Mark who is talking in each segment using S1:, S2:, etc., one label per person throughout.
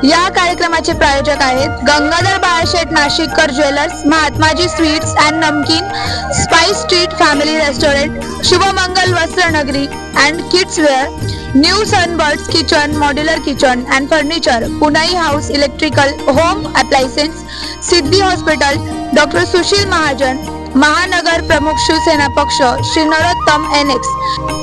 S1: या कार्यक्रमाचे प्रायोजक आहेत Gangadhar बाळशेठ Nashikkar jewellers, Mahatmaji sweets and namkeen, spice street family restaurant, Shubhmangal Vastra Nagari and kids wear, new sunbirds kitchen, modular kitchen and furniture, Punai house electrical home appliances, Siddhi hospital, doctor Sushil Mahajan, महानगर प्रमुख शिवसेना पक्ष, Shri Narottam NX।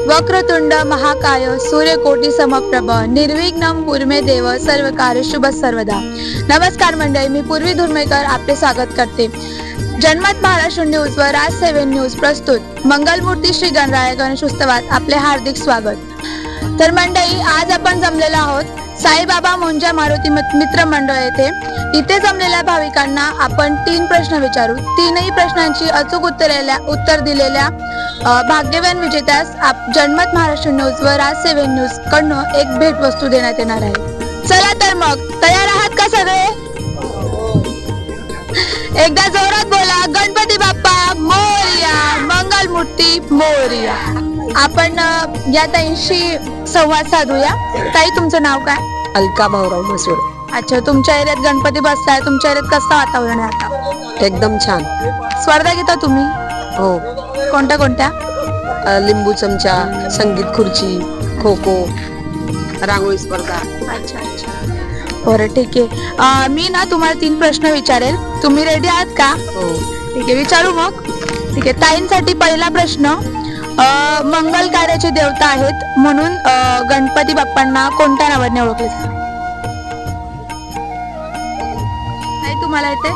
S1: Vakratunda महाकाय सूर्यकोटी समप्रभ निर्विघ्नं कुर्मे देव सर्व कार्य शुभ सर्वदा। नमस्कार मंडळी, मी पूर्वी धुर्मेकर आपले स्वागत करते। जनमत महाराष्ट्र न्यूज व राज 7 न्यूज प्रस्तुत मंगलमूर्ती श्री गणराय गणेश उत्सवात आपले हार्दिक स्वागत। तर मंडळी, आज आपण जमलेलो आहोत साईबाबा मुंजा मारुती मित्र मंडळ येथे. इथे जमलेल्या भाविकांना आपण 3 प्रश्न विचारू. 3ही प्रश्नांची अचूक उत्तर दिलेल्या भाग्यवान विजेत्यास जनमत महाराष्ट्र न्यूज व राज 7 न्यूज कडून एक भेटवस्तू देण्यात येणार आहे. चला तर मग, तयार आहात का सगळे? एकदा जोरात बोला, गणपती बाप्पा मोरया, मंगलमूर्ती मोरया. आपण या ताईंशी संवाद साधूया. ताई, तुमचं नाव काय?
S2: अलका भाऊराव मसूर.
S1: अच्छा, तुमच्या एरियात गणपती बसताय. तुमच्या एरियात कसं वातावरण आहे आता?
S2: एकदम छान.
S1: स्पर्धा घेता तुम्ही?
S2: हो.
S1: कोणत्या कोणत्या?
S2: लिंबू चमचा, संगीत खुर्ची, खो खो, रांगोळी स्पर्धा.
S1: अच्छा अच्छा, बरं ठीक आहे. मी ना तुम्हाला 3 प्रश्न विचारेल. तुम्ही रेडी आहात का?
S2: हो.
S1: ठीक आहे, विचारू मग. ठीक आहे. ताईंसाठी पहिला प्रश्न, मंगल कार्याचे देवता आहेत म्हणून गणपती बाप्पांना कोणत्या नावाने ओळखले जाते? नाही, तुम्हाला येते?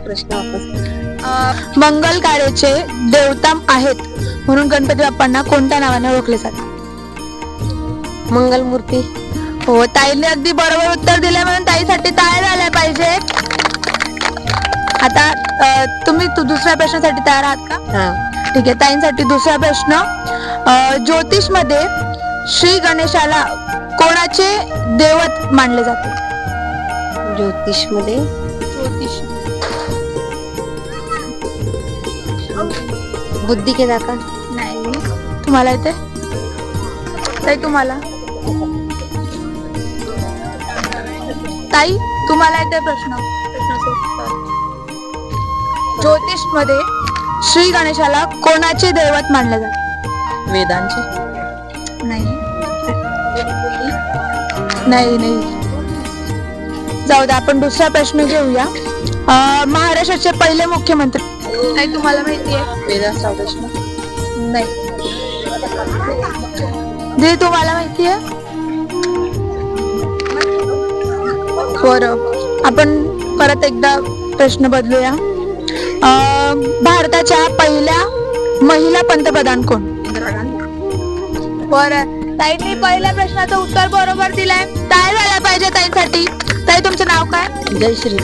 S2: प्रश्न
S1: मंगल कार्याचे देवता आहेत म्हणून गणपती बाप्पांना कोणत्या नावाने ओळखले जाते?
S2: मंगलमूर्ती.
S1: हो, ताईने अगदी बरोबर उत्तर दिले म्हणून ताईसाठी टाळ्या झाल्या पाहिजे. आता तुम्ही दुसऱ्या प्रश्नासाठी तयार आहात का? ठीक आहे. ताईंसाठी दुसरा प्रश्न, ज्योतिष मध्ये श्री गणेशाला कोणाचे देवत मानले जाते?
S2: ज्योतिष मध्ये बुद्धी के दाता.
S1: नाही. तुम्हाला येते? ताई, तुम्हाला? ताई, तुम्हाला येते प्रश्न? ज्योतिष मध्ये श्री गणेशाला कोणाचे दैवत मानले जाते?
S2: वेदांचे.
S1: नाही नाही नाही, जाऊ दे. आपण दुसरा प्रश्न घेऊया. महाराष्ट्राचे पहिले मुख्यमंत्री. नाही, तुम्हाला माहिती आहे?
S2: वेदांचा प्रश्न.
S1: नाही. जे तुम्हाला माहिती आहे? बरं, आपण परत एकदा प्रश्न बदलूया. भारताच्या पहिल्या महिला पंतप्रधान कोण?
S2: इंदिरा गांधी.
S1: बरं, ताईंनी पहिल्या प्रश्नाचं उत्तर बरोबर दिलंय. काय झालं पाहिजे ताईंसाठी? ताई, तुमचं नाव काय?
S2: जयश्री.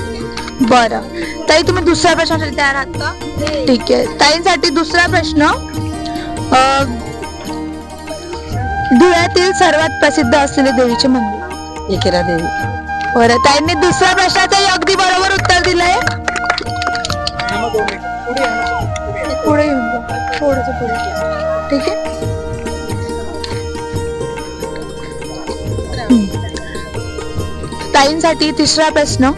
S1: बरं, ताई तुम्ही दुसऱ्या प्रश्नासाठी तयार आहात का? ठीक आहे. ताईंसाठी दुसरा प्रश्न, धुळ्यातील सर्वात प्रसिद्ध असलेले देवीचे मंदिर?
S2: एकरा देवी.
S1: बरं, ताईंनी दुसऱ्या प्रश्नाचं अगदी बरोबर उत्तर दिलंय. पुढे येऊन जा, थोडंसं पुढे. ठीक आहे. ताईंसाठी तिसरा प्रश्न,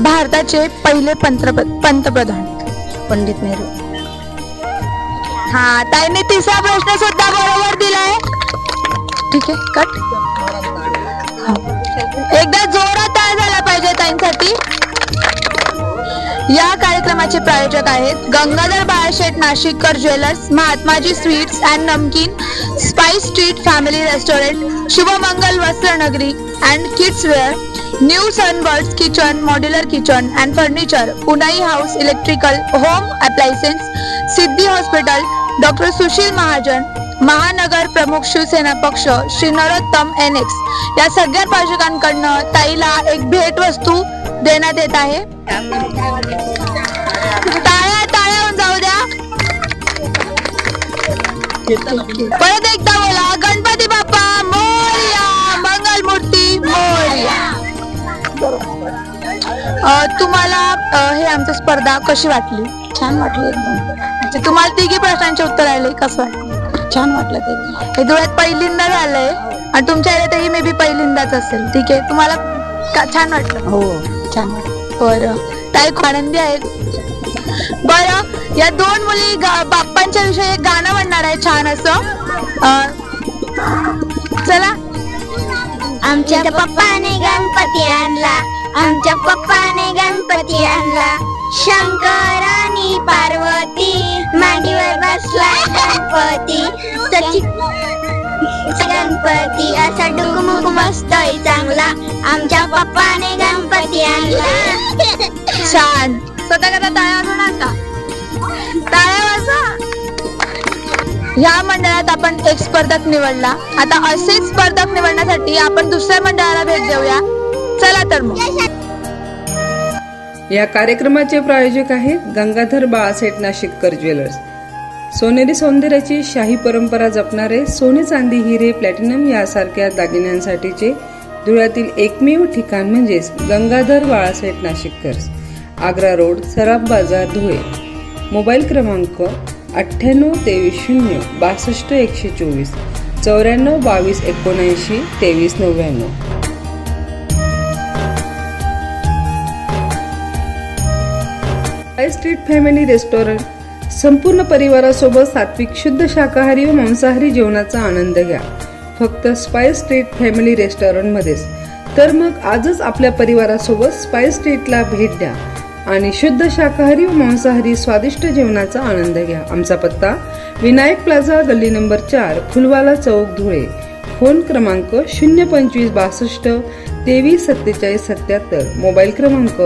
S1: भारताचे पहिले पंतप्रधान?
S2: पंडित नेहरू.
S1: हा, ताईंनी तिसरा प्रश्न सुद्धा बरोबर दिलाय. ठीक आहे, कट. एकदा जोरात टाळ्या झाला पाहिजे ताईंसाठी. या कार्यक्रमाचे प्रायोजक आहेत Gangadhar बाळशेठ Nashikkar jewellers, Mahatmaji sweets and namkeen, spice street family restaurant, Shubhmangal Vastranagari and kids wear, new sunbirds kitchen, modular kitchen and furniture, Punai house electrical home appliances, Siddhi hospital, doctor Sushil Mahajan, महानगर प्रमुख शिवसेना पक्ष, श्री नरोत्तम NX या सगळ्या प्रायोजकांकडनं ताईला एक भेटवस्तू देण्यात येत आहे. टाळ्या होऊन जाऊ द्या. परत एकदा बोला, गणपती बाप्पा मोरया, मंगलमूर्ती मोरया. तुम्हाला हे आमची स्पर्धा कशी वाटली?
S2: छान वाटली एकदम.
S1: तुम्हाला 3 प्रश्नांचे उत्तर आले, कसं वाटलं?
S2: छान वाटलं. ते
S1: धुळ्यात पहिल्यांदा झालंय आणि तुमच्या एरियातही मे बी पहिल्यांदाच असेल. ठीक आहे, तुम्हाला छान वाटलं?
S2: हो, छान वाटलं.
S1: बरं, ताई आनंदी आहेत. बरं, या 2 मुली बाप्पांच्या विषयी एक गाणं म्हणणार आहे छान असं. चला.
S3: आमच्या पप्पाने गणपती आणला, आमच्या पप्पाने गणपती आणला, शंकरानी पार्वती मांडीवर बसला गणपती, गणपती असा डुकमुक मस्तय चांगला, आमच्या पप्पाने गणपती आणला.
S1: छान. स्वतः कदा टाळ्या आणून आता. टाळ्या वाजवा. ह्या मंडळात आपण एक स्पर्धक निवडला. आता असेच स्पर्धक निवडण्यासाठी आपण दुसऱ्या मंडळाला भेट देऊया. चला तर मग.
S4: या कार्यक्रमाचे प्रायोजक आहेत गंगाधर बाळासेठ नाशिककर ज्वेलर्स. सोनेरी सौंदर्याची शाही परंपरा जपणारे सोने, चांदी, हिरे, प्लॅटिनम यासारख्या दागिन्यांसाठीचे धुळ्यातील एकमेव ठिकाण म्हणजेच गंगाधर बाळासेठ नाशिककर, आग्रा रोड, सराफ बाजार, धुळे. मोबाईल क्रमांक 98 23 0 62 124 94 22 79 23 99. Spice street family restaurant. संपूर्ण परिवारासोबत सात्विक शुद्ध शाकाहारी व मांसाहारी जेवणाचा आनंद घ्या फक्त स्पाइस स्ट्रीट फॅमिली रेस्टॉरंट मध्येच. तर मग आजच आपल्या परिवारासोबत स्पाइस स्ट्रीटला भेट द्या आणि शुद्ध शाकाहारी व मांसाहारी स्वादिष्ट जेवणाचा आनंद घ्या. आमचा पत्ता विनायक प्लाझा, गल्ली नंबर 4, फुलवाला चौक, धुळे. फोन क्रमांक 025 62 23 47 77. मोबाईल क्रमांक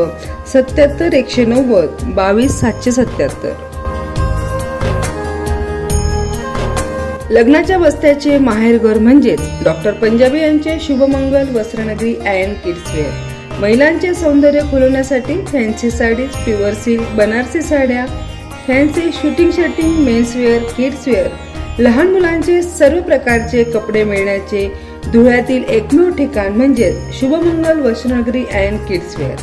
S4: 77 190 22 777. लग्नाच्या बस्त्याचे माहेरघर म्हणजेच डॉक्टर पंजाबी यांचे Shubhmangal Vastranagari and kids wear. महिलांचे सौंदर्य खुलवण्यासाठी fancy saris, pure silk, Banarasi साड्या, fancy suiting shirting, menswear, kidswear, लहान मुलांचे सर्व प्रकारचे कपडे मिळण्याचे धुळ्यातील एकमेव ठिकाण म्हणजे शुभमंगल वस्त्रनगरी अँड किड्सवेअर.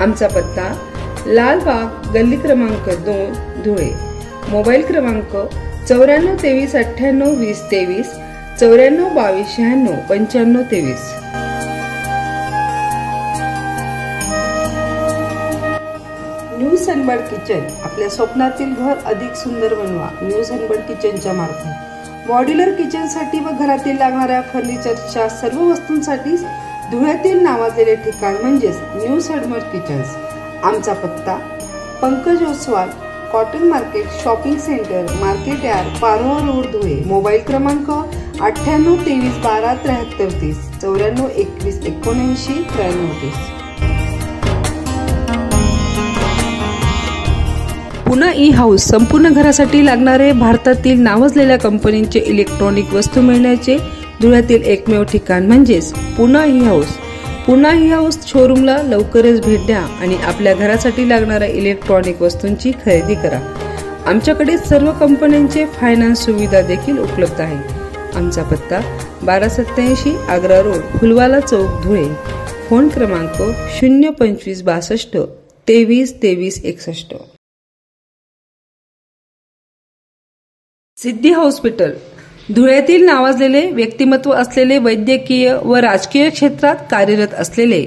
S4: आमचा पत्ता लालबाग, गल्ली क्रमांक 2, धुळे. मोबाईल क्रमांक 94 23 98 20 23, 94 22 96 95 23. New sunbird kitchen. आपल्या स्वप्नातील घर अधिक सुंदर बनवा न्यू सनबर्ड किचनच्या मार्फत. मॉड्युलर किचनसाठी व घरातील लागणाऱ्या फर्निचरच्या सर्व वस्तूंसाठी धुळ्यातील नावाजलेले ठिकाण म्हणजेच न्यू सनबर्ड किचन्स. आमचा पत्ता Pankaj Oswal, cotton market, shopping centre, market yard, Parola road, Dhule. Mobile क्रमांक 98 23 12 73 30, 94 21 79 93 30. पुन्हा ई हाऊस. संपूर्ण घरासाठी लागणारे भारतातील नावाजलेल्या कंपनीचे इलेक्ट्रॉनिक वस्तू मिळण्याचे धुळ्यातील एकमेव ठिकाण म्हणजेच पुन्हा ई हाऊस. पुन्हा ई हाऊस शोरूमला लवकरच भेट द्या आणि आपल्या घरासाठी लागणाऱ्या इलेक्ट्रॉनिक वस्तूंची खरेदी करा. आमच्याकडे सर्व कंपन्यांचे फायनान्स सुविधा देखील उपलब्ध आहे. आमचा पत्ता 1287 आग्रा रोड, फुलवाला चौक, धुळे. फोन क्रमांक 025 62 23 23 61. सिद्धी हॉस्पिटल. धुळ्यातील नावाजलेले व्यक्तिमत्व असलेले वैद्यकीय व राजकीय क्षेत्रात कार्यरत असलेले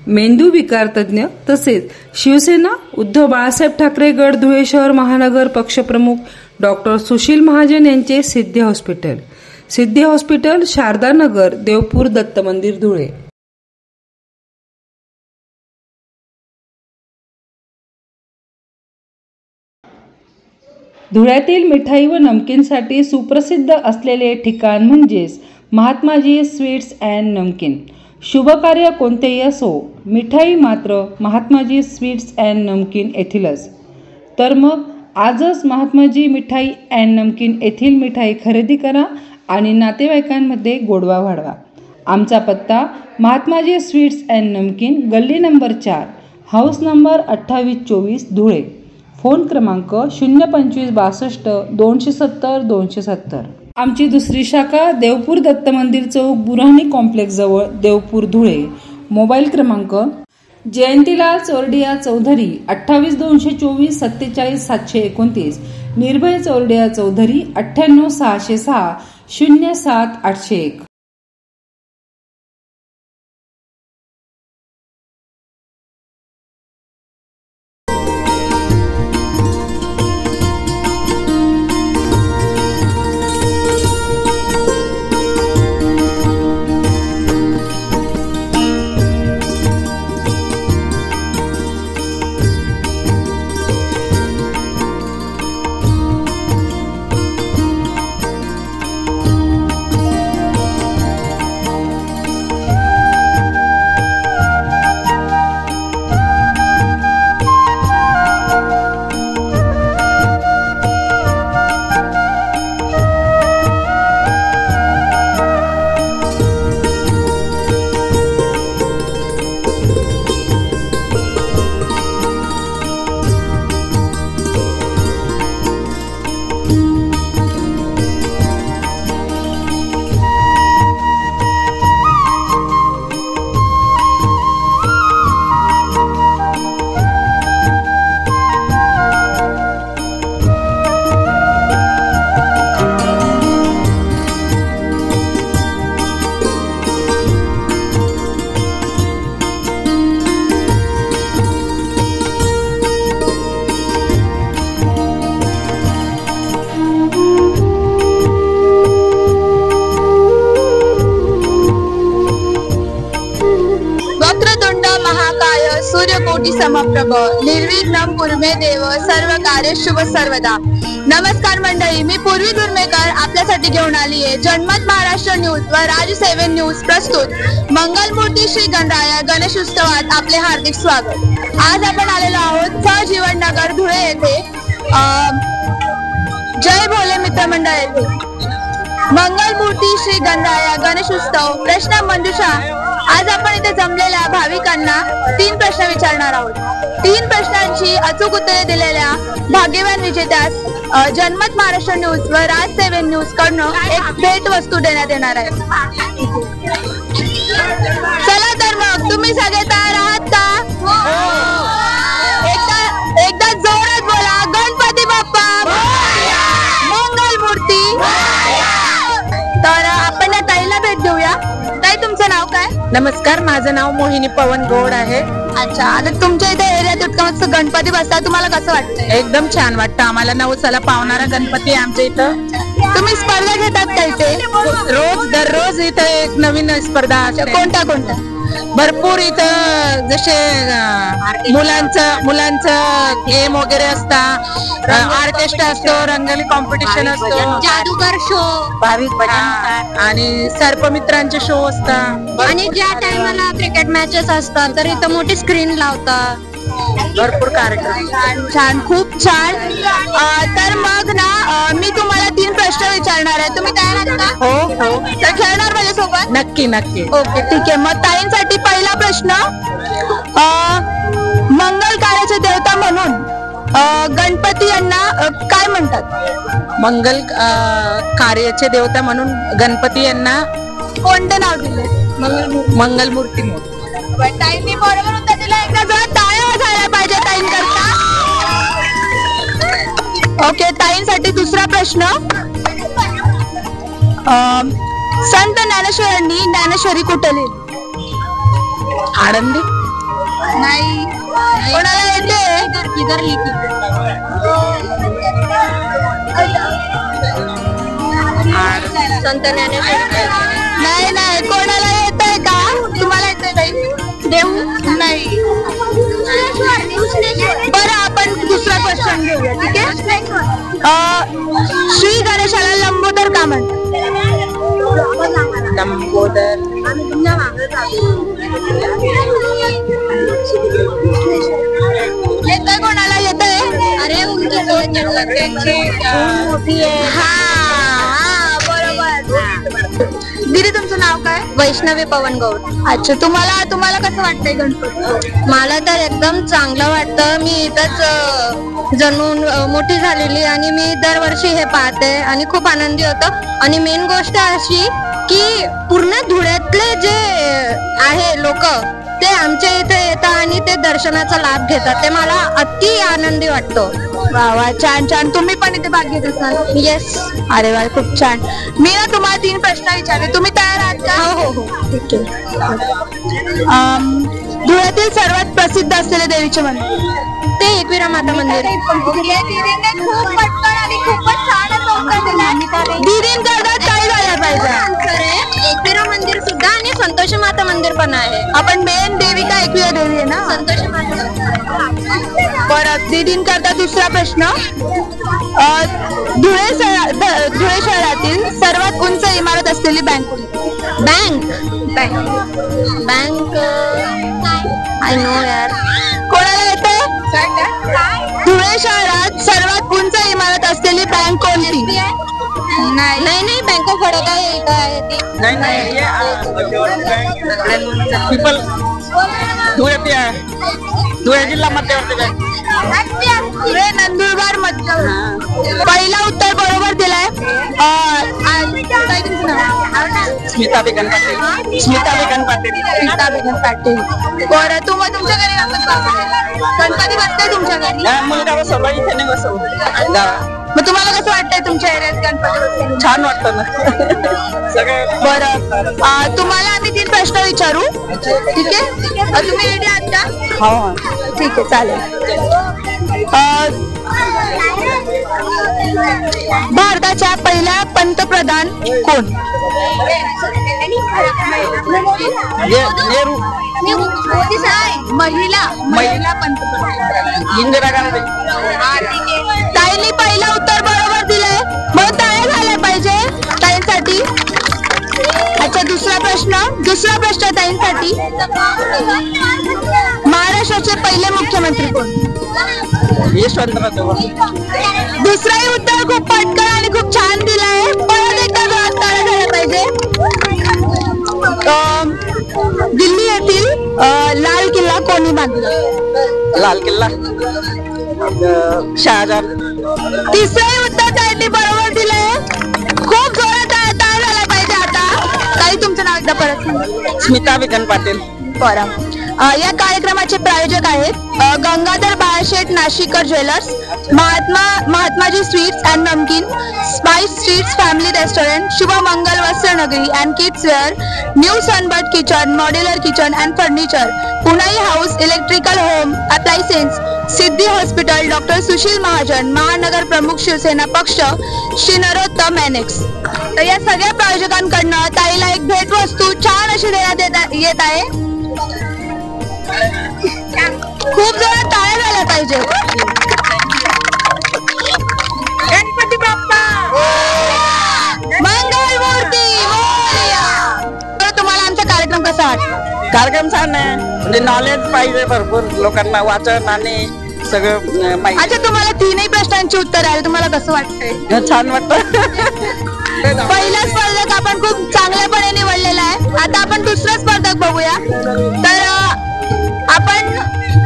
S4: मेंदू विकार तज्ज्ञ तसेच शिवसेना उद्धव बाळासाहेब ठाकरे गड धुळे शहर महानगर पक्षप्रमुख डॉक्टर सुशील महाजन यांचे सिद्धी हॉस्पिटल. सिद्धी हॉस्पिटल, शारदा नगर, देवपूर दत्त मंदिर, धुळे. धुळ्यातील मिठाई व नमकीनसाठी सुप्रसिद्ध असलेले ठिकाण म्हणजेच महात्माजी स्वीट्स अँड नमकीन. शुभ कार्य कोणतेही असो, मिठाई मात्र महात्माजी स्वीट्स अँड नमकीन येथीलच. तर मग आजच महात्माजी मिठाई अँड नमकीन येथील मिठाई खरेदी करा आणि नातेवाईकांमध्ये गोडवा वाढवा. आमचा पत्ता महात्माजी स्वीट्स अँड नमकीन, गल्ली number 4, house number 2824, Dhule. Phone क्रमांक 025 62 270 270. आमची दुसरी शाखा देवपूर दत्त मंदिर चौक, बुरहानी कॉम्प्लेक्स जवळ, देवपूर, धुळे. मोबाईल क्रमांक जयंतीलाल चोरडिया चौधरी 28 224 47 729, निर्भय चोरडिया चौधरी 98 606 07 801.
S1: समप्रभ निर्विघ्नं कुर्मे देव सर्व कार्य शुभ सर्वदा. नमस्कार मंडळी, मी पूर्वी दुर्मेकर आपल्यासाठी घेऊन आली आहे जनमत महाराष्ट्र न्यूज व राज 7 न्यूज प्रस्तुत मंगलमूर्ती श्री गणराया गणेश उत्सवात आपले हार्दिक स्वागत. आज आपण आलेलो आहोत सहजीवन नगर धुळे येथे जय भोले मित्रमंडळ येथे मंगलमूर्ती श्री गणराया गणेश उत्सव प्रश्न मंजुषा. आज आपण इथे जमलेल्या भाविकांना 3 प्रश्न विचारणार आहोत. 3 प्रश्नांची अचूक उत्तरे दिलेल्या भाग्यवान विजेत्यास जनमत महाराष्ट्र न्यूज व राज 7 न्यूज कडून एक भेट वस्तू देण्यात येणार आहे. चला तर मग तुम्ही सगळे तयार आहात का? एकदा जोरात बोला, गणपती बाप्पा मंगलमूर्ती. तर आपण या ताईला भेट देऊया. ताई, तुमचं नाव काय?
S2: नमस्कार, माझं नाव मोहिनी पवन गौड आहे.
S1: अच्छा, आता तुमच्या इथे एरियात इतकं मस्त गणपती बसतात, तुम्हाला कसं वाटतं?
S2: एकदम छान वाटतं आम्हाला. नवसाला पावणारा गणपती आहे आमच्या इथं.
S1: तुम्ही स्पर्धा घेतात का इथे?
S2: रोज दररोज इथं एक नवीन स्पर्धा असते.
S1: कोणत्या?
S2: भरपूर इथं जसे मुलांचं गेम वगैरे असतात, ऑर्केस्ट्रा असतो, रंगोली कॉम्पिटिशन असतो,
S3: जादूगर शो,
S2: आणि सर्पमित्रांचे शो असतात.
S3: आणि ज्या टायमाला क्रिकेट मॅचेस असतात तर इथं मोठी स्क्रीन लावतात.
S2: भरपूर कार्यक्रम.
S1: छान, खूप छान. तर मग ना मी तुम्हाला 3 प्रश्न विचारणार आहे. तुम्ही तयार आहात का?
S2: हो.
S1: तर खेळणार माझ्यासोबत?
S2: नक्की.
S1: ओके, ठीक आहे. मग ताईंसाठी पहिला प्रश्न, मंगल कार्याचे देवता म्हणून गणपती यांना काय म्हणतात?
S2: मंगल कार्याचे देवता म्हणून गणपती यांना
S1: कोणतं नाव दिले?
S2: मंगलमूर्ती.
S1: ताईंनी बरोबर उत्तर दिलं. एकदा जरा टाळ्या वाजायला पाहिजे ताईंकरता. ओके, ताईंसाठी दुसरा प्रश्न, संत ज्ञानेश्वरांनी ज्ञानेश्वरी कुठे लिहिली?
S2: आळंदी.
S1: नाही. कोणाला येते?
S3: संत ज्ञानेश्वर.
S1: नाही. कोणाला येतंय का? तुम्हाला येतंय ताई? देऊ नाही. बरं, आपण दुसरा क्वेश्चन घेऊया, ठीक आहे? श्री गणेशाला लंबोदर का म्हणतात?
S2: लंबोदर.
S1: येतंय? कोणाला येतंय?
S3: अरे
S1: दीदी, तुमचं नाव काय?
S3: वैष्णवी पवन गौड.
S1: अच्छा, तुम्हाला कसं वाटतंय गणपती?
S3: मला तर एकदम चांगलं वाटतं. मी इथंच जणून मोठी झालेली आणि मी दरवर्षी हे पाहते आणि खूप आनंदी होतो. आणि मेन गोष्ट अशी की पूर्ण धुळ्यातले जे आहे लोक ते आमच्या इथे येतात आणि ते दर्शनाचा लाभ घेतात. ते मला अति आनंदी वाटतो.
S1: वा, छान. तुम्ही पण इथे भाग घेत असाल?
S3: येस.
S1: अरे वा, खूप छान. मी ना तुम्हाला 3 प्रश्न विचारले, तुम्ही तयार आहात का?
S3: हो.
S1: ठीक आहे. धुळ्यातील सर्वात प्रसिद्ध असलेले देवीचे मंदिर?
S3: ते एकविरा माता मंदिर.
S1: दीदींकरता काय झालं पाहिजे?
S3: एकविरा मंदिर सुद्धा आणि संतोषी माता मंदिर पण आहे.
S1: आपण मेन देविका एकविरा देवी आहे ना?
S3: संतोषी माता.
S1: परत दीदींकरता दुसरा प्रश्न, धुळे शहरातील सर्वात उंच इमारत असलेली बँक कोणती?
S3: बँक आय नो यार.
S1: कोणाला येते? धुळे शहरात सर्वात उंच इमारत असलेली बँक कोणती?
S3: नाही, बँक ऑफ बडोदा आहे ती.
S2: पीपल. धुळे जिल्हा मध्यवर्ती बँक.
S1: धुळे नंदुरबार मध्यवर्ती. पहिला उत्तर बरोबर दिलाय.
S2: स्मिता बेगन पाटील.
S1: बरं, तुमच्या घरी गणपती बसते तुमच्या घरी?
S2: मुलगा बसवला, इथे नाही बसवला.
S1: मग तुम्हाला कसं वाटतंय तुमच्या एरियात गणपती?
S2: छान वाटतं ना.
S1: बरं, तुम्हाला आम्ही 3 प्रश्न विचारू, ठीक आहे? तुम्ही रेडी आहात का?
S2: हो.
S1: ठीक आहे, चालेल. भारताच्या पहिल्या पंतप्रधान कोण?
S2: नेहरू. महिला पंतप्रधान इंदिरा गांधी.
S1: ताईंनी पहिलं उत्तर बरोबर दिलंय, मग टाळ्या झाल्या पाहिजे ताईंसाठी. अच्छा, दुसरा प्रश्न ताईंसाठी. महाराष्ट्राचे पहिले मुख्यमंत्री कोण?
S2: यशवंतराव.
S1: दुसराही उत्तर खूप पटकन आणि खूप छान दिलंय, परत एकदा जोरात टाळ्या झाल्या पाहिजे. दिल्ली येथील लाल किल्ला कोणी बांधला?
S2: लाल किल्ला शहाजहान.
S1: तिसरंही उत्तर त्यांनी बरोबर दिलंय, खूप जोरात टाळ्या झाल्या पाहिजे. आता ताई तुमचं नाव एकदा परत सांगा.
S2: स्मिता विकन पाटील.
S1: बरं. या कार्यक्रमाचे प्रायोजक आहेत Gangadhar बाळशेठ Nashikkar jewellers, Mahatmaji sweets and namkeen, spice streets family restaurant, Shubh Mangal Vastra Nagari and kids wear, new sunbird kitchen, modular kitchen and furniture, Punai house electrical home appliances, Siddhi hospital, doctor Sushil Mahajan, महानगर प्रमुख शिवसेना पक्ष, श्री नरोत्तम एनेक्स. तर या सगळ्या प्रायोजकांकडनं ताईला एक भेटवस्तू छान अशी देण्यात येत आहे. खूप जोरात टाळ्या झाल्या पाहिजे. गणपती बाप्पा मंगल मूर्ती मोरया. तर तुम्हाला आमचा कार्यक्रम कसा वाटला?
S2: कार्यक्रम छान आहे, म्हणजे नॉलेज पाहिजे भरपूर लोकांना, वाचन आणि सगळं माहिती.
S1: अच्छा, तुम्हाला तीनही प्रश्नांची उत्तर आली, तुम्हाला कसं वाटतंय?
S2: छान वाटतं.
S1: पहिला स्पर्धक आपण खूप चांगल्यापणे निवडलेला आहे. आता आपण दुसरा स्पर्धक बघूया. तर आपण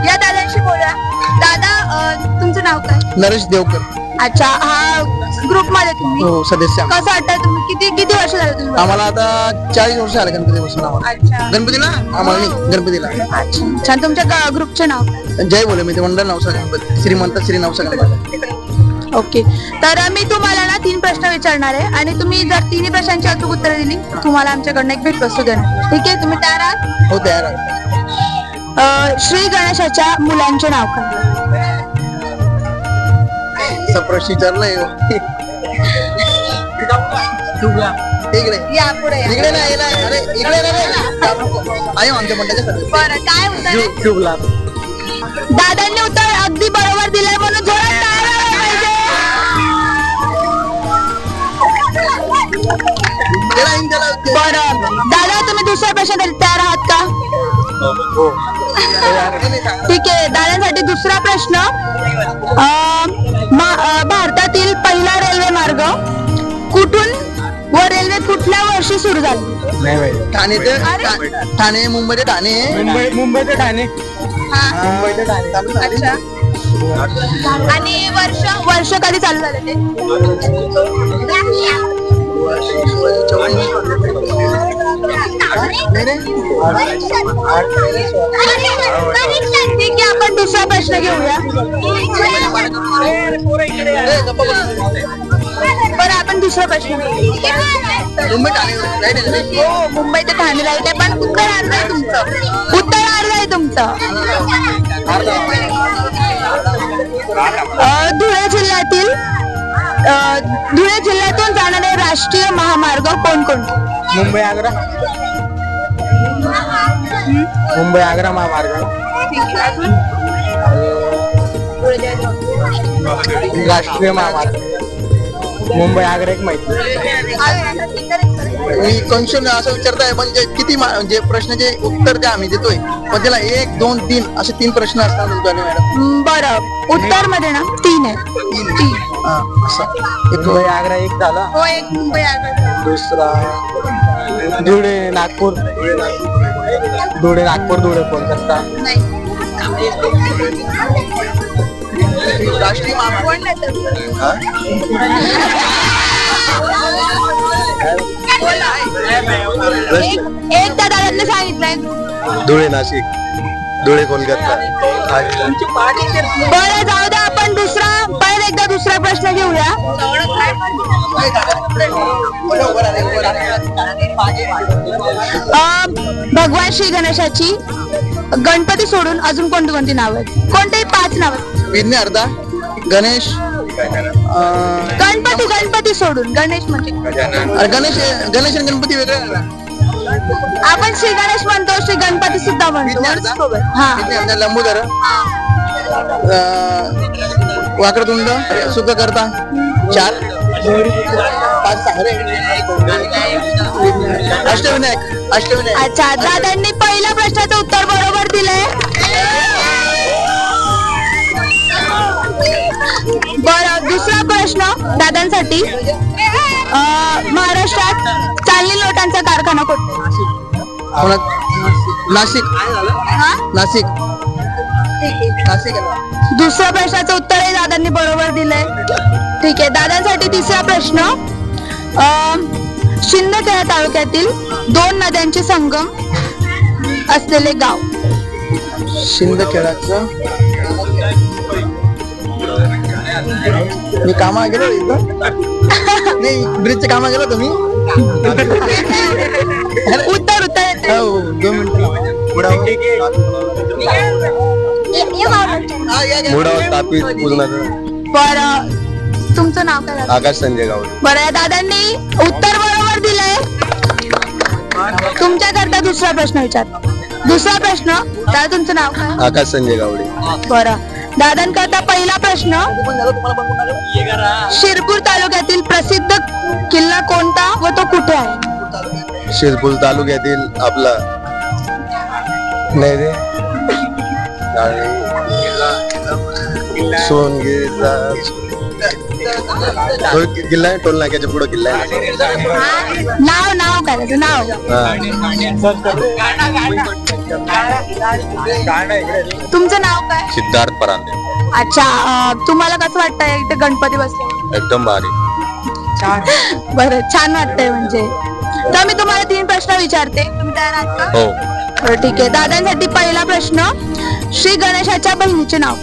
S1: या दादांशी बोलूया. दादा, तुमचं नाव काय?
S5: नरेश देवकर.
S1: अच्छा, हा ग्रुप मध्ये तुम्ही
S5: हो, सदस्य.
S1: कसं वाटतं? तुम्ही किती वर्ष झाले तुम्ही?
S5: आम्हाला आता 40 वर्ष आले गणपती बसून.
S1: अच्छा,
S5: गणपतीला आम्हाला नाही, गणपतीला.
S1: अच्छा छान. तुमच्या ग्रुपचे नाव काय?
S5: जय बोले मी ते मंडळ नवसा गणपती, श्रीमंत श्री नवसा गणपती.
S1: ओके, तर मी तुम्हाला ना 3 प्रश्न विचारणार आहे आणि तुम्ही जर तिन्ही प्रश्नांची अचूक उत्तरे दिली तुम्हाला आमच्याकडनं एक भेटवस्तू देणार. ठीक आहे, तुम्ही तयार आहात?
S5: हो, तयार आहे.
S1: श्री गणेशाच्या मुलांचे नाव काय?
S5: प्रश्न विचारलाय. इकडे
S1: या पुढे या.
S5: इकडे नाही, अरे इकडे आहे आमच्या मंडळाच्या सदस्य.
S1: बरं, काय उत्तर? दादांनी उत्तर अगदी बरोबर दिलंय, म्हणून जोरात टाळ्या झाल्या पाहिजे. बरं दादा, तुम्ही दुसरा प्रश्न तयार आहात का? ठीक आहे, दादांसाठी दुसरा प्रश्न. भारतातील पहिला रेल्वे मार्ग कुठून व रेल्वे कुठल्या वर्षी सुरू झाली?
S5: ठाणे ते ठाणे, मुंबई ते ठाणे.
S2: मुंबई ते ठाणे.
S1: अच्छा, आणि वर्ष कधी चालू झाले ते? ठीक आहे, आपण दुसरा प्रश्न घेऊया. बरं, आपण दुसरा प्रश्न घेऊया.
S5: मुंबई ठाणे
S1: हो, मुंबई ते ठाणे राईट आहे, पण उत्तर अर्ध आहे तुमचं. उत्तर अर्ध आहे तुमचं. धुळे जिल्ह्यातून जाणारे राष्ट्रीय महामार्ग कोणकोणते?
S2: मुंबई आग्रा. मुंबई आग्रा महामार्ग. राष्ट्रीय महामार्ग मुंबई आग्रा एक माहिती.
S5: मी कन्फ्युजन असं विचारताय, म्हणजे किती म्हणजे प्रश्नाचे उत्तर द्या आम्ही देतोय, पण त्याला 1, 2, 3 असे 3 प्रश्न असतात मॅडम.
S1: बरं, उत्तर मध्ये ना 3 आहे. 3.
S5: एक
S2: मुंबई आग्रा एक झाला.
S1: हो, एक मुंबई आग्रा.
S2: दुसरा धुळे नागपूर. धुळे नागपूर, धुळे कोलकाता.
S5: राष्ट्रीय महामार्ग.
S1: एक त्या दादांनी सांगितलंय.
S6: धुळे नाशिक, धुळे कोलकाता.
S1: बरं, जाऊ द्या, आपण परत एकदा दुसरा प्रश्न घेऊया. भगवान श्री गणेशाची गणपती सोडून अजून कोणती नाव आहेत? कोणतेही 5 नाव आहेत.
S5: विघ्नहर्ता गणेश
S1: गणपती सोडून गणेश म्हणजे
S5: गणेश गणेश आणि गणपती वेगळे आहे ना?
S1: आपण श्री गणेश म्हणतो, श्री गणपती सुद्धा म्हणतो. हा
S5: विघ्नहर्ता लंबोदर वक्रतुंड सुखकर्ता 4 5 अष्टविनायक.
S1: अच्छा, दादांनी पहिल्या प्रश्नाचं उत्तर बरोबर दिलंय. बरं, दुसरा प्रश्न दादांसाठी. महाराष्ट्रात चालणी लोटांचा कारखाना कोणता?
S5: नाशिक. नाशिक.
S1: दुसऱ्या प्रश्नाचं उत्तरही दादांनी बरोबर दिलंय. ठीक आहे, दादांसाठी तिसरा प्रश्न. शिंदखेडा तालुक्यातील 2 नद्यांचे संगम असलेले गाव.
S5: शिंदखेडाचं मी कामा गेलो इथं नाही, ब्रिजच्या कामा गेलो तुम्ही.
S1: उत्तर येते.
S5: 2 मिनिटं.
S1: बरं, तुमचं नाव काय?
S6: आकाश संजय गावडे.
S1: बरं, या दादांनी उत्तर बरोबर दिलंय. तुमच्याकरता दुसरा प्रश्न विचार. दुसरा प्रश्न, दादा तुमचं नाव काय?
S6: आकाश संजय गावडे.
S1: बरं, दादांकरता पहिला प्रश्न. शिरपूर तालुक्यातील प्रसिद्ध किल्ला कोणता व तो कुठे आहे?
S6: शिरपूर तालुक्यातील आपला नाही रे सोनगिरीचा किल्ला आहे, टोल नाक्याच्या पुढे किल्ला आहे.
S1: नाव काय त्याचं नाव? तुमचं नाव काय?
S6: सिद्धार्थ परांदे.
S1: अच्छा, तुम्हाला कसं वाटतंय इथे गणपती बसले?
S6: एकदम भारी.
S1: बरं, छान वाटतंय म्हणजे. तर मी तुम्हाला 3 प्रश्न विचारते, तुम्ही तयार आहात का?
S6: हो.
S1: बरं, ठीक आहे. दादांसाठी पहिला प्रश्न. श्री गणेशाच्या बहिणीचे नाव?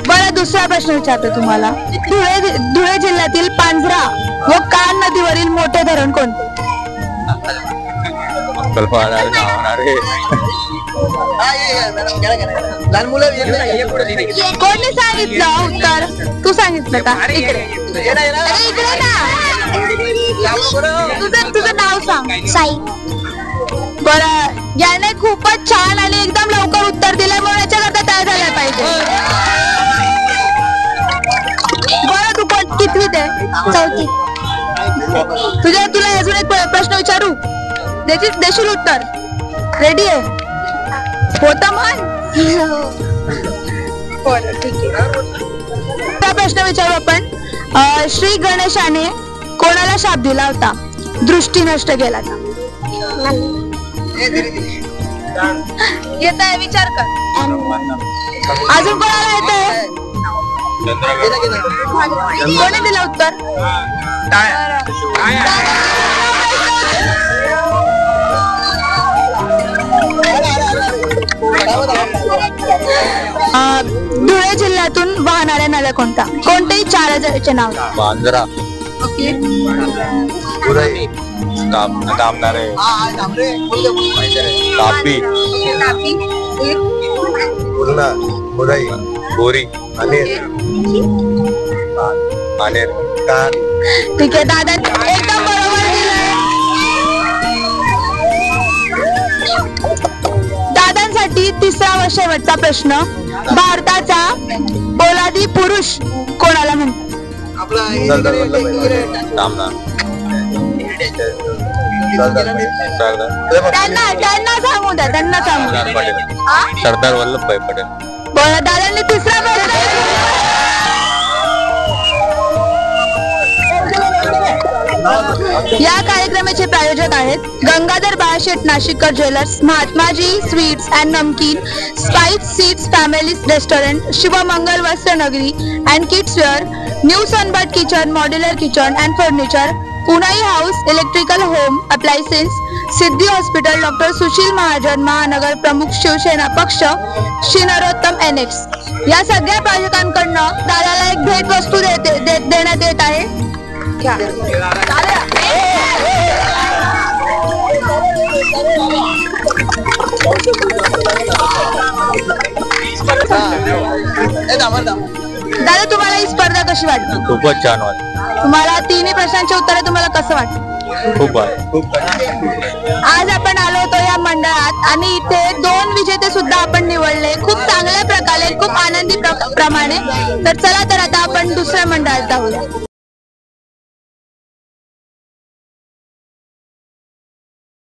S1: बरं, दुसरा प्रश्न विचारते तुम्हाला. धुळे जिल्ह्यातील पांझरा व कान नदीवरील मोठे धरण कोणते? कोणी सांगितलं उत्तर? तू सांगितलं का? इकडे ना. तुझं नाव सांग. साई. बरं, याने खूपच छान आणि एकदम लवकर उत्तर दिलंय, म्हणून याच्याकरता तयार झाला पाहिजे. बरं, तू कितवीत आहे? 4थी. तुला अजून एक प्रश्न विचारू, देशील उत्तर? रेडी आहे? होता म्हण. ठीक आहे, प्रश्न विचारू आपण. श्री गणेशाने कोणाला शाप दिला होता? दृष्टी नष्ट केला था. येत आहे, विचार कर. अजून कोणाला येत आहे? कोणी दिलं उत्तर? धुळे जिल्ह्यातून वाहणाऱ्या नद्या कोणत्या? कोणतेही 4 नद्यांचे नाव.
S6: मांजरा. तापी. पूर्णा. उदय. बोरी. अनेर. कान.
S1: ठीक आहे, दादा एकदम बरोबर दिलंय. दादांसाठी तिसरा व शेवटचा प्रश्न. भारताचा पोलादी पुरुष कोणाला म्हणतात?
S6: सरदार वल्लभभाई पटेल.
S1: बरं, दादांनी तिसरा प्रश्न. या कार्यक्रमाचे प्रायोजक आहेत Gangadhar बाळशेठ Nashikkar jewellers, Mahatmaji sweets and namkeen, spice seeds family restaurant, Shivmangal Vastranagari and kids wear, new sunbird kitchen, modular kitchen and furniture, Punai house electrical home appliances, Siddhi hospital, doctor Sushil Mahajan, महानगर प्रमुख, शिवसेना पक्ष, श्री नरोत्तम NX. या सगळ्या प्रायोजकांकडनं दादाला एक भेट वस्तू देण्यात येत आहे. दादा तुम्हाला ही स्पर्धा कशी वाटली?
S6: खूपच छान वाटलं.
S1: तुम्हाला तिन्ही प्रश्नांची उत्तरे तुम्हाला कसं वाटतं?
S6: खूप
S1: आज आपण आलो होतो या मंडळात आणि इथे 2 विजेते सुद्धा आपण निवडले खूप चांगल्या प्रकारे, खूप आनंदी प्रमाणे. तर चला तर आता आपण दुसऱ्या मंडळात जाऊया.